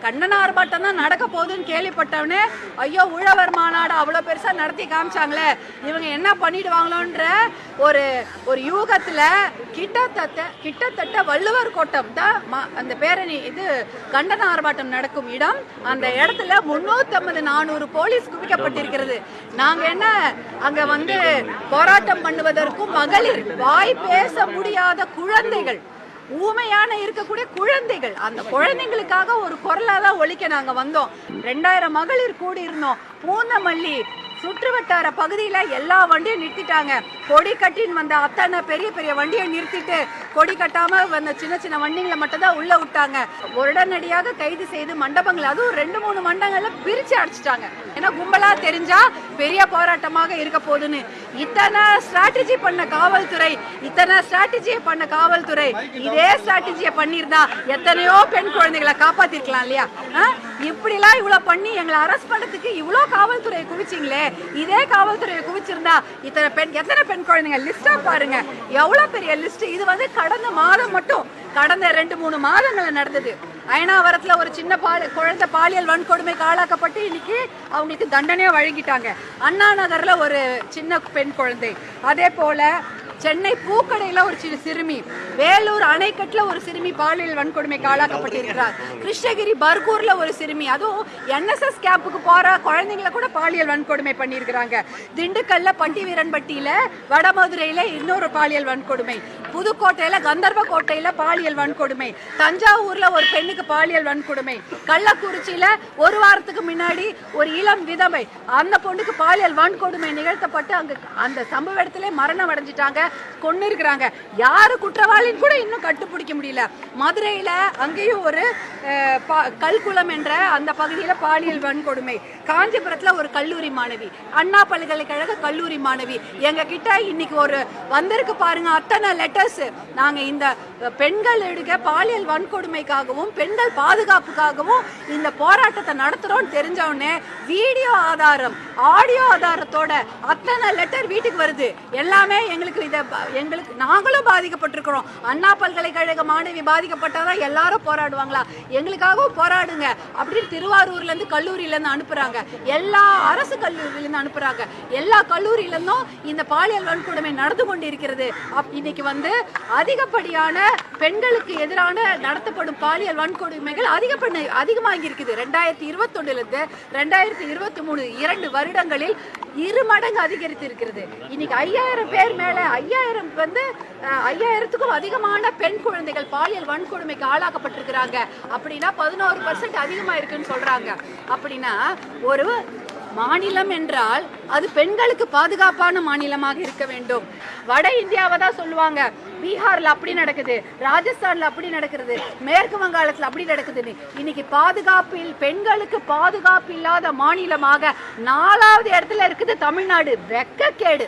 கண்டன ஆர்ப்பாட்டம் தான் நடக்க போகுதுன்னு கேள்விப்பட்டவனே ஐயோ உழவர் மாநாடு அவ்வளோ பெருசாக நடத்தி காமிச்சாங்களே இவங்க என்ன பண்ணிடுவாங்களோன்ற ஒரு ஒரு யூகத்தில் கிட்டத்தட்ட வள்ளுவர் கோட்டம் தான் அந்த பேரணி இது கண்டன ஆர்ப்பாட்டம் நடக்கும் இடம். அந்த இடத்துல 350-400 போலீஸ் குவிக்கப்பட்டிருக்கிறது. நாங்கள் என்ன அங்கே வந்து போராட்டம் பண்ணுவதற்கும் மகளிர் வாய் பேச முடியாத குழந்தைகள் ஊமையான இருக்கக்கூடிய குழந்தைகள் அந்த குழந்தைங்களுக்காக ஒரு குரலா தான் ஒலிக்க நாங்க வந்தோம். 2000 மகளிர் கூடி இருந்தோம். பூந்தமல்லி சுற்றுவட்டார பகுதியில எல்லா வண்டியும் நிறுத்திட்டாங்க. கொடி கட்டின்னு வந்த அத்தனை பெரிய பெரிய வண்டியை நிறுத்திட்டு கொடி கட்டாம வந்த சின்ன சின்ன வண்டிகளை மட்டும் தான் உள்ள விட்டாங்க. உடனடியாக கைது செய்து மண்டபங்கள் அதுவும் 2-3 மண்டபங்கள்ல பிரிச்சு அடிச்சிட்டாங்க. ஏன்னா கும்பலா தெரிஞ்சா பெரிய போராட்டமாக இருக்க போகுதுன்னு இத்தனை ஸ்ட்ராட்டஜி பண்ண காவல்துறை இதே ஸ்ட்ராட்டஜியை பண்ணியிருந்தா எத்தனையோ பெண் குழந்தைகளை காப்பாத்திருக்கலாம் இல்லையா? இப்படிலாம் இவ்வளவு பண்ணி எங்களை அரெஸ்ட் பண்ணதுக்கு இவ்வளவு காவல்துறையை குவிச்சிங்களே. இதே காவல்துறையை குவிச்சிருந்தா எத்தனை பெண் குழந்தைங்க லிஸ்டா பாருங்க, எவ்வளவு பெரிய லிஸ்ட். இது வந்து கடந்த மாதம் மட்டும் கடந்த 2-3 மாதங்கள் நடந்தது. அயனாவரத்துல ஒரு சின்ன குழந்தை பாலியல் வன்கொடுமைக்கு ஆளாக்கப்பட்டு இன்னைக்கு அவங்களுக்கு தண்டனையா வழங்கிட்டாங்க. அண்ணா நகர்ல ஒரு சின்ன பெண் குழந்தை, அதே போல சென்னை பூக்கடையில ஒரு சிறுமி, வேலூர் அணைக்கட்டுல ஒரு சிறுமி பாலியல் வன்கொடுமைக்கு ஆளாக்கப்பட்டிருக்கிறார். கிருஷ்ணகிரி பர்கூர்ல ஒரு சிறுமி, அதுவும் NSS கேம்புக்கு போற குழந்தைங்களை கூட பாலியல் வன்கொடுமை பண்ணியிருக்கிறாங்க. திண்டுக்கல்ல பட்டிவீரன்பட்டியில, வடமதுரையில இன்னொரு பாலியல் வன்கொடுமை, புதுக்கோட்டையில கந்தர்வக்கோட்டையில பாலியல் வன்கொடுமை, தஞ்சாவூர்ல ஒரு பெண்ணுக்கு பாலியல் வன்கொடுமை, கள்ளக்குறிச்சியில ஒரு வாரத்துக்கு முன்னாடி ஒரு இளம் விதவை அந்த பொண்ணுக்கு பாலியல் வன்கொடுமை நிகழ்த்தப்பட்டு அங்க அந்த சம்பவ இடத்திலே மரணம் அடைஞ்சிட்டாங்க, கொண்டு இருக்கிறாங்க. யாரு குற்றவாளின்னு கூட இன்னும் கண்டுபிடிக்க முடியல. மதுரையில அங்கேயும் ஒரு கல்குளம் என்ற அந்த பகுதியில பாலியல் வன்கொடுமை, காஞ்சிபுரத்துல ஒரு கல்லூரி மாணவி, அண்ணா பல்கலைக்கழக கல்லூரி மாணவி. எங்க கிட்ட இன்னைக்கு ஒரு வந்திருக்கு பாருங்க அத்தனை லெட்டர்ஸ். நாங்க இந்த பெண்கள் எடுக்க பாலியல் வன்கொடுமைக்காகவும் பெண்கள் பாதுகாப்புக்காகவும் இந்த போராட்டத்தை நடத்துறோம் தெரிஞ்சவொடனே வீடியோ ஆதாரம் ஆடியோ ஆதாரத்தோட அத்தனை லெட்டர் வீட்டுக்கு வருது. எல்லாமே எங்களுக்கு நாங்களும் பாதிக்கப்பட்டிருக்கிறோம். அண்ணா பல்கலைக்கழக மாணவி பாதிக்கப்பட்டாதான் எல்லாரும் போராடுவாங்களா? எங்களுக்காகவும் போராடுங்க அப்படின்னு திருவாரூர்ல இருந்து கல்லூரியில இருந்து அனுப்புறாங்க. எல்லா அரசு கல்லூரியில இருந்து அனுப்புறாங்க. எல்லா கல்லூரியில இருந்தும் இந்த பாலியல் வன்கொடுமை நடந்து கொண்டு இருக்கிறது. இன்னைக்கு வந்து அதிகப்படியான பெண்களுக்கு எதிரான நடத்தப்படும் பாலியல் வன்கொடுமைகள் அதிகமாகி இருக்குது. 2021 இருந்து 2023 2 வருடங்களில் 2 மடங்கு அதிகரித்து இருக்கிறது. இன்னைக்கு 5000 பேர் மேல 5000த்துக்கும் அதிகமான பெண் குழந்தைகள் பாலியல் வன்கொடுமைக்கு ஆளாக்கப்பட்டிருக்கிறாங்க. அப்படின்னா 11% அதிகமா இருக்குன்னு சொல்றாங்க. அப்படின்னா ஒரு மாநிலம் என்றால் அது பெண்களுக்கு பாதுகாப்பான மாநிலமாக இருக்க வேண்டும். வட இந்தியாவை தான் சொல்லுவாங்க, பீகார்ல அப்படி நடக்குது, ராஜஸ்தான்ல அப்படி நடக்கிறது, மேற்கு வங்காளத்துல அப்படி நடக்குதுன்னு. இன்னைக்கு பெண்களுக்கு பாதுகாப்பு இல்லாத மாநிலமாக 4வது இடத்துல இருக்குது தமிழ்நாடு. வெக்கக்கேடு.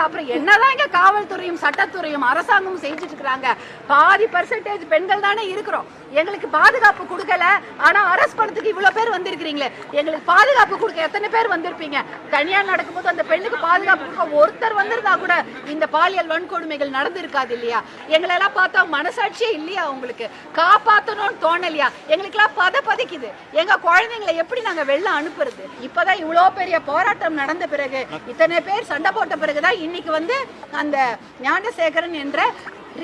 அப்புறம் என்னதான் இங்க காவல்துறையும் சட்டத்துறையும் அரசாங்கமும் செஞ்சுட்டு இருக்கிறாங்க? பாதி % பெண்கள் தானே இருக்கிறோம். எங்களுக்கு பாதுகாப்பு கொடுக்கல, ஆனா அரசு பணத்துக்கு இவ்வளவு பேர் வந்திருக்கிறீங்களே. எங்களுக்கு பாதுகாப்பு கொடுக்க எத்தனை பேர் வந்திருப்பீங்க? தனியா நடக்கும்போது அந்த பெண்ணுக்கு பாதுகாப்பு கொடுக்க ஒருத்தர் வந்திருந்தா கூட இந்த பாலியல் வன்கொடுமைகள் நடந்திருக்காது இல்லையா? எங்களெல்லாம் பார்த்தா மனசாட்சியே இல்லையா? உங்களுக்கு காப்பாற்றணும்னு தோணலையா? எங்களுக்கு எல்லாம் பதைக்குது. எங்க குழந்தைங்களை எப்படி நாங்க வெளில அனுப்புறது? இப்பதான் இவ்வளவு பெரிய போராட்டம் நடந்த பிறகு, இத்தனை பேர் சண்டை போட்ட பிறகுதான் இன்னைக்கு வந்து அந்த ஞானசேகரன் என்ற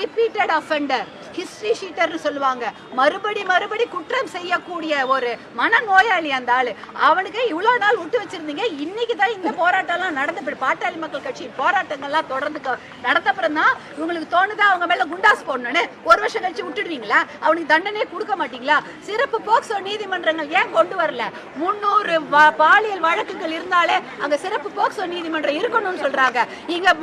ரிப்பீட்டட் அஃபெண்டர், ஹிஸ்டரி ஷீட்டர்னு சொல்லுவாங்க, மறுபடி குற்றம் செய்யக்கூடிய ஒரு மனநோயாளி அந்த ஆளு. அவனுக்கு இவ்வளவு நாள் விட்டு வச்சிருந்தீங்க. இன்னைக்கு தான் இந்த போராட்டம்லாம் நடந்த பாட்டாளி மக்கள் கட்சி போராட்டங்கள்லாம் தொடர்ந்து நடத்தப்புறம் தான் உங்களுக்கு தோணுதா அவங்க மேல குண்டாஸ் போடணும்னு? 1 வருஷம் கழிச்சு விட்டுடுவீங்களா? அவனுக்கு தண்டனையே கொடுக்க மாட்டீங்களா? சிறப்பு போக்சோ நீதிமன்றங்கள் ஏன் கொண்டு வரல? 300 பாலியல் வழக்குகள் இருந்தாலே அங்க சிறப்பு போக்சோ நீதிமன்றம் இருக்கணும்னு சொல்றாங்க. இங்க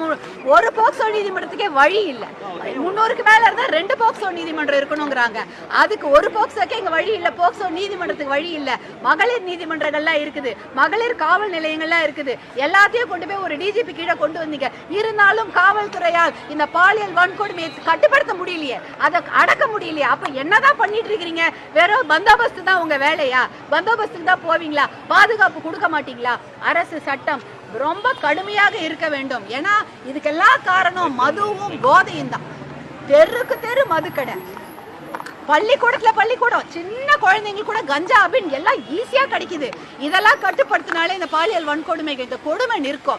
ஒரு போக்சோ நீதிமன்றத்துக்கே வழி இல்லை. 300க்கு மேல இருந்தா 2 போக்சோ நீதிமன்றம் இருக்கணும்ங்கறாங்க. அதுக்கு ஒரு போக்சோக்கே இங்க வழி இல்ல. போக்சோ நீதிமன்றத்துக்கு வழி இல்ல. மகளிர் நீதிமன்றங்கள்லாம் இருக்குது, மகளிர் காவல் நிலையங்கள்லாம் இருக்குது. எல்லாத்தையும் கொண்டு போய் ஒரு டிஜிபி கீழே கொண்டு வந்தீங்க. இருந்தாலும் காவல்துறையால் இந்த பாலியல் வன்கொடுமையை கட்டுப்படுத்த முடியலையே, அதை அடக்க முடியலையே. அப்ப என்னதான் பண்ணிட்டு இருக்கீங்க? வெறும் பந்தோபஸ்து தான் உங்க வேலையா? பந்தோபஸ்துக்கு தான் போவீங்களா? பாதுகாப்பு கொடுக்க மாட்டீங்களா? அரசு சட்டம் ரொம்ப கடுமையாக இருக்க வேண்டும். ஏன்னா இதுக்கெல்லாம் காரணம் மதுவும் போதையும் தான். தெருக்கு தெரு மதுக்கடை. பள்ளிக்கூடம் சின்ன குழந்தைங்களுக்கு கூட கஞ்சா அபின் எல்லாம் ஈஸியா கிடைக்குது. இதெல்லாம் கட்டுப்படுத்தினாலே இந்த பாலியல் வன்கொடுமைகள் இந்த கொடுமை நிற்கும்.